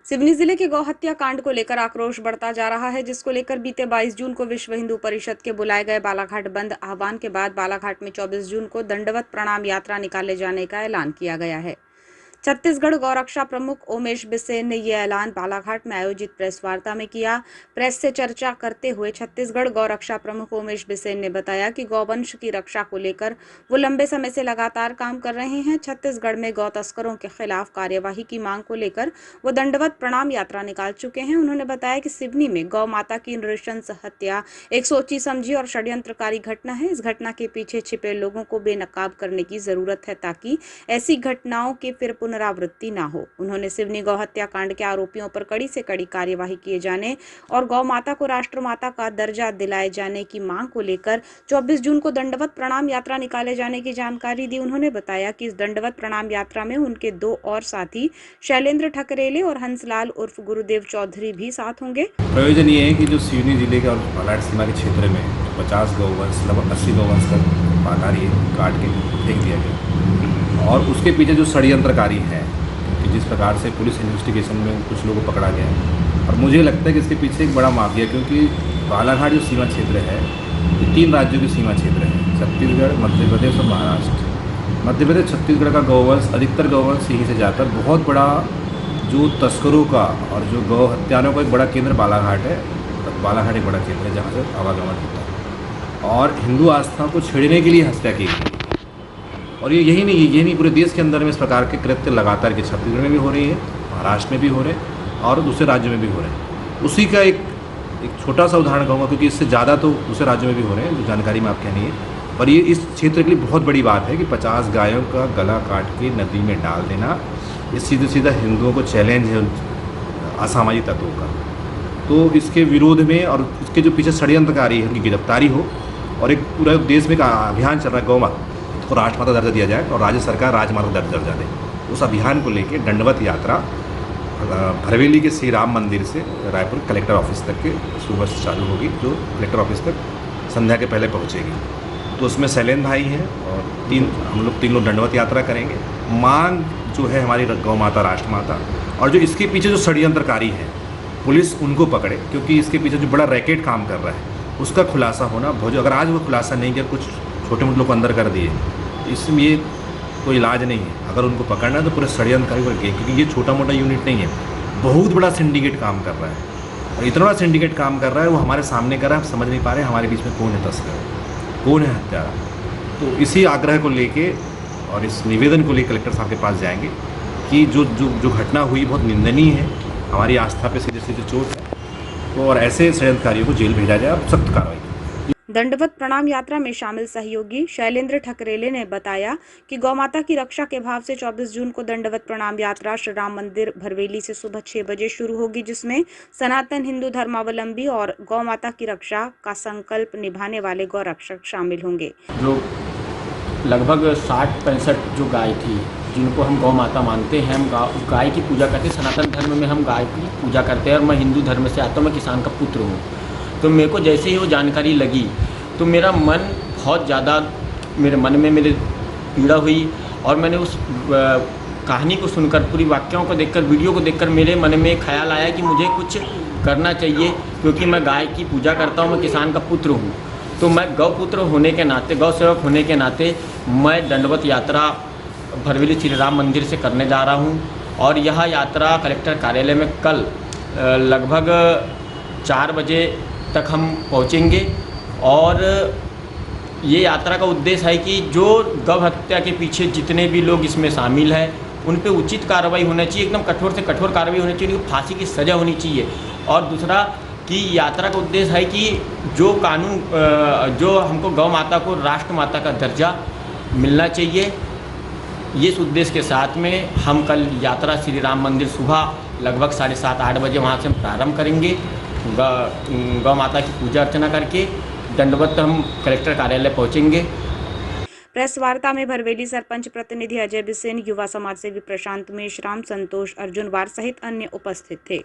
सिवनी जिले के गौ हत्या कांड को लेकर आक्रोश बढ़ता जा रहा है, जिसको लेकर बीते 22 जून को विश्व हिंदू परिषद के बुलाए गए बालाघाट बंद आह्वान के बाद बालाघाट में 24 जून को दंडवत प्रणाम यात्रा निकाले जाने का ऐलान किया गया है। छत्तीसगढ़ गौरक्षा प्रमुख ओमेश बिसेन ने यह ऐलान बालाघाट में आयोजित प्रेस वार्ता में किया। प्रेस से चर्चा करते हुए छत्तीसगढ़ गौरक्षा प्रमुख ओमेश बिसेन ने बताया कि गौवंश की रक्षा को लेकर वो लंबे समय से लगातार काम कर रहे हैं। छत्तीसगढ़ में गौ तस्करों के खिलाफ कार्यवाही की मांग को लेकर वो दंडवत प्रणाम यात्रा निकाल चुके हैं। उन्होंने बताया कि सिवनी में गौ माता की नृशंस हत्या एक सोची समझी और षड्यंत्रकारी घटना है। इस घटना के पीछे छिपे लोगों को बेनकाब करने की जरूरत है ताकि ऐसी घटनाओं की फिर पुनरावृत्ति ना हो। उन्होंने सिवनी गौ हत्या कांड के आरोपियों पर कड़ी से कड़ी कार्यवाही किए जाने और गौ माता को राष्ट्र माता का दर्जा दिलाए जाने की मांग को लेकर 24 जून को दंडवत प्रणाम यात्रा निकाले जाने की जानकारी दी। उन्होंने बताया कि इस दंडवत प्रणाम यात्रा में उनके 2 और साथी शैलेंद्र ठकरेले और हंसलाल उर्फ गुरुदेव चौधरी भी साथ होंगे। प्रयोजन ये है कि जो सिवनी जिले के और बालाघाट सीमा के क्षेत्र में 50 गौवंश लगभग 80 गौवंश तक बाकारी काट के फेंक दिया गया और उसके पीछे जो षड्यंत्रकारी है कि जिस प्रकार से पुलिस इन्वेस्टिगेशन में कुछ लोगों को पकड़ा गया है और मुझे लगता है कि इसके पीछे एक बड़ा माफिया, क्योंकि बालाघाट जो सीमा क्षेत्र है ये 3 राज्यों की सीमा क्षेत्र है, छत्तीसगढ़, मध्य प्रदेश और महाराष्ट्र। मध्य प्रदेश छत्तीसगढ़ का गौवंश, अधिकतर गौवंश यहीं से जाकर बहुत बड़ा जो तस्करों का और जो गौ हत्यारों का एक बड़ा केंद्र बालाघाट है। बालाघाट एक बड़ा केंद्र है जहाँ से आवागमन होता है और हिंदू आस्था को छेड़ने के लिए हत्या की गई। और यही नहीं पूरे देश के अंदर में इस प्रकार के कृत्य लगातार के छत्तीसगढ़ में भी हो रही है, महाराष्ट्र में भी हो रहे हैं और दूसरे राज्यों में भी हो रहे हैं। उसी का एक छोटा सा उदाहरण कहूँगा, क्योंकि इससे ज़्यादा तो दूसरे राज्यों में भी हो रहे हैं, जो जानकारी में आपके नहीं है। पर ये इस क्षेत्र के लिए बहुत बड़ी बात है कि 50 गायों का गला काट के नदी में डाल देना, ये सीधा हिंदुओं को चैलेंज है असामाजिक तत्वों का। तो इसके विरोध में और इसके जो पीछे षड्यंत्रकारी है उनकी गिरफ्तारी हो और एक पूरा देश में एक अभियान चल रहा है गौ माता को राष्ट्रमाता दर्जा दिया जाए और राज्य सरकार राजमाता दर्जा दे। उस अभियान को लेकर दंडवत यात्रा भरवेली के श्री राम मंदिर से रायपुर कलेक्टर ऑफिस तक के सुबह से चालू होगी, जो कलेक्टर ऑफिस तक संध्या के पहले पहुंचेगी। तो उसमें शैलेंद्र भाई हैं और हम लोग 3 लोग दंडवत यात्रा करेंगे। मांग जो है हमारी गौ माता, राष्ट्रमाता, और जो इसके पीछे जो षड्यंत्रकारी है पुलिस उनको पकड़े, क्योंकि इसके पीछे जो बड़ा रैकेट काम कर रहा है उसका खुलासा होना बहुत। अगर आज वो खुलासा नहीं किया, कुछ छोटे मोटे लोग को अंदर कर दिए, इसमें ये कोई इलाज नहीं है। अगर उनको पकड़ना है तो पूरे षड्यंत्रकारी को रखें, क्योंकि ये छोटा मोटा यूनिट नहीं है, बहुत बड़ा सिंडिकेट काम कर रहा है। और इतना बड़ा सिंडिकेट काम कर रहा है वो हमारे सामने कर रहा है, हम समझ नहीं पा रहे हमारे बीच में कौन है तस्कर, कौन है हत्यारा। तो इसी आग्रह को लेके और इस निवेदन को लेकर कलेक्टर साहब के पास जाएंगे कि जो घटना हुई बहुत निंदनीय है, हमारी आस्था पे सीधे सीधे चोट है, तो और ऐसे षड्यंत्रकारियों को जेल भेजा जाए और सख्त कार्रवाई। दंडवत प्रणाम यात्रा में शामिल सहयोगी शैलेंद्र ठकरेले ने बताया कि गौमाता की रक्षा के भाव से 24 जून को दंडवत प्रणाम यात्रा श्री राम मंदिर भरवेली से सुबह 6 बजे शुरू होगी, जिसमें सनातन हिंदू धर्मावलंबी और गौमाता की रक्षा का संकल्प निभाने वाले गौरक्षक शामिल होंगे। जो लगभग 60-65 जो गाय थी, जिनको हम गौ माता मानते हैं, हम गाय की पूजा करते हैं। सनातन धर्म में हम गाय की पूजा करते हैं और मैं हिंदू धर्म से आता हूँ, मैं किसान का पुत्र हूँ। तो मेरे को जैसे ही वो जानकारी लगी तो मेरा मन बहुत ज़्यादा, मेरे मन में मेरे पीड़ा हुई और मैंने उस कहानी को सुनकर, पूरी वाक्यों को देखकर, वीडियो को देखकर मेरे मन में ख्याल आया कि मुझे कुछ करना चाहिए, क्योंकि मैं गाय की पूजा करता हूँ, मैं किसान का पुत्र हूँ। तो मैं गौ पुत्र होने के नाते, गौ सेवक होने के नाते मैं दंडवत यात्रा भरवेली श्री राम मंदिर से करने जा रहा हूँ और यह यात्रा कलेक्टर कार्यालय में कल लगभग 4 बजे तक हम पहुँचेंगे। और ये यात्रा का उद्देश्य है कि जो गौ हत्या के पीछे जितने भी लोग इसमें शामिल हैं उन पे उचित कार्रवाई होनी चाहिए, एकदम कठोर से कठोर कार्रवाई होनी चाहिए, उनको फांसी की सज़ा होनी चाहिए। और दूसरा कि यात्रा का उद्देश्य है कि जो कानून, जो हमको गौ माता को राष्ट्र माता का दर्जा मिलना चाहिए, ये इस उद्देश्य के साथ में हम कल यात्रा श्री राम मंदिर सुबह लगभग 7:30-8 बजे वहाँ से हम प्रारंभ करेंगे। गौ माता की पूजा अर्चना करके दंडवत हम कलेक्टर कार्यालय पहुँचेंगे। प्रेस वार्ता में भरवेली सरपंच प्रतिनिधि अजय बिसेन, युवा समाज सेवी प्रशांत मेश्राम, संतोष अर्जुनवार सहित अन्य उपस्थित थे।